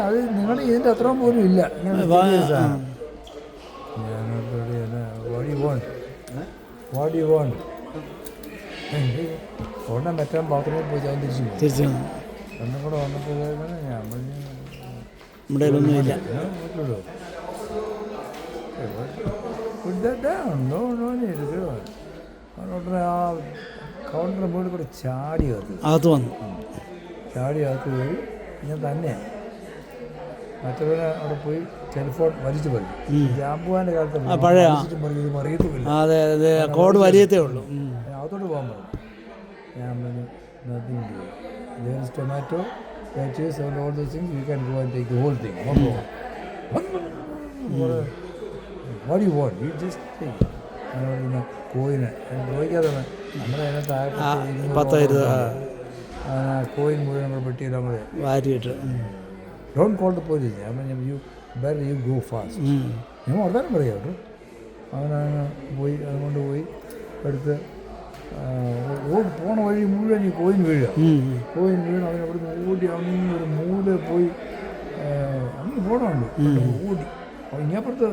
അത് നിങ്ങളുടെ ഇതിൻ്റെ അത്രയും പോലും ഇല്ല. ഒരെണ്ണം പറ്റാൻ ബാത്റൂമിൽ പോയി ഞാൻ തിരിച്ചു ഒന്നും കൂടെ വന്നപ്പോഴേക്കാണ് ഞാൻ നമ്മുടെ ഒന്നുമില്ല. ആ കൗണ്ടറിന് മുകളിൽ കൂടെ ചാടി അകത്ത് വന്നു കയറി ഞാൻ തന്നെ മറ്റവനെ അവിടെ പോയി ടെലിഫോൺ വലിച്ചു പറിക്കും. ജാമ്പുവാൻ്റെ കാലത്ത് പഴയ മറിയത്തുമില്ല. അതെ അതെ, കോഡ് വലിയത്തേ ഉള്ളൂ. അകത്തോട്ട് പോകാൻ പറഞ്ഞു. ഞാൻ പറഞ്ഞു there is tomato, lettuce and all those things, you can go and take the whole thing. No problem. What do you want? You just take. കോയിന് ചോദിക്കാതെ നമ്മുടെ അതിനകത്ത് കോയിൻ മുഴുവൻ നമ്മൾ പെട്ടിയില്ല നമ്മൾ വാരിയിട്ട് don't call the police. You better you go fast. ഞാൻ വർത്താനം പറയാം കേട്ടോ. അവനങ്ങ് പോയി അതുകൊണ്ട് പോയി എടുത്ത് പോണ വഴി മുഴുവൻ ഈ കോയിൻ വീഴുക. അവൻ അവിടെ നിന്ന് ഓടി അങ്ങ് ഒരു മൂല പോയി അങ്ങ് പോകണമുണ്ട് ഓടി. അപ്പോൾ ഇങ്ങേപ്പുറത്ത്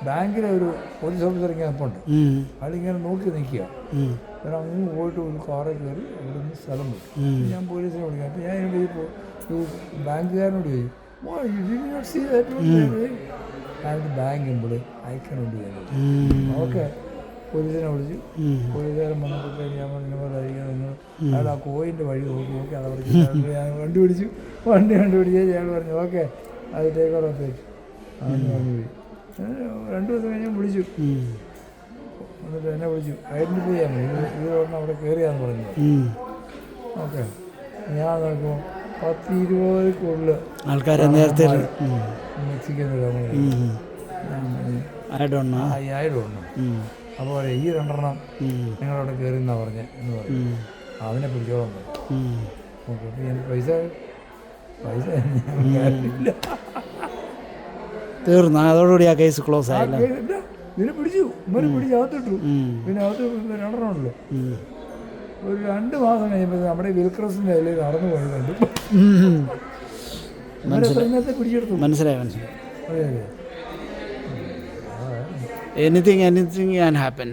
ബാങ്കിലെ ഒരു പോലീസ് ഓഫീസർ ഇങ്ങനെ നിൽപ്പുണ്ട്. അയാളിങ്ങനെ നോക്കി നിൽക്കുക. അന്നേരം അങ്ങ് പോയിട്ട് ഒരു കാറിൽ കയറി അവിടെ നിന്ന് സ്ഥലം വിട്ടു. ഞാൻ പോലീസിനെ വിളിക്കാം. അപ്പോൾ ഞാൻ ഈ ബാങ്കുകാരനോട് ചോദിച്ചു, ബാങ്ക് എമ്പോള് അയക്കാനുണ്ട്. ഓക്കെ, പോലീസിനെ വിളിച്ചു. പോലീസുകാരൻ വന്നപ്പോൾ ഞാൻ പറഞ്ഞ അയാൾ ആ കോയിൻ്റെ വഴി നോക്കി അത് അവിടെ ഞാൻ വണ്ടി പിടിച്ചു. കണ്ടുപിടിച്ച് അയാൾ പറഞ്ഞു ഓക്കെ അത് ടേക്ക് ഓവർ ഓഫ്. അങ്ങനെ പറഞ്ഞു പോയി. 2 ദിവസം കഴിഞ്ഞ് വിളിച്ചു. എന്നിട്ട് എന്നെ വിളിച്ചു ഐഡൻറ്റിഫൈ ചെയ്യാൻ പറ്റും ഇത് പറഞ്ഞാൽ അവിടെ കയറിയാന്ന് പറഞ്ഞു. ഓക്കെ, ഞാൻ നോക്കുമ്പോൾ 10-20 കൂടുതൽ ആൾക്കാരെ നേരത്തെ മെക്സിക്കൻ ആയിടുണ്ട്. അപ്പോൾ ഈ 2 നിങ്ങളവിടെ കയറി എന്നാ പറഞ്ഞത് എന്ന് പറഞ്ഞു. അതിനെ പിടിച്ചോളാൻ പറഞ്ഞു. ഓക്കെ, അപ്പോൾ എനിക്ക് പൈസ ഇല്ല. തീർന്നു. അതോടുകൂടി ആ കേസ് ക്ലോസ് ആയില്ല. ഇതിനെ പിടിച്ചു അകത്തിട്ടു. പിന്നെ അകത്ത് 2 ഉണ്ടല്ലോ. ഒരു 2 മാസം കഴിയുമ്പോൾ നമ്മുടെ വിൽക്രസിൻ്റെ അതിൽ നടന്നു പോയതുണ്ട്. പിടിച്ചെടുത്തു. മനസ്സിലായി. അതെ അതെ. Anything can happen.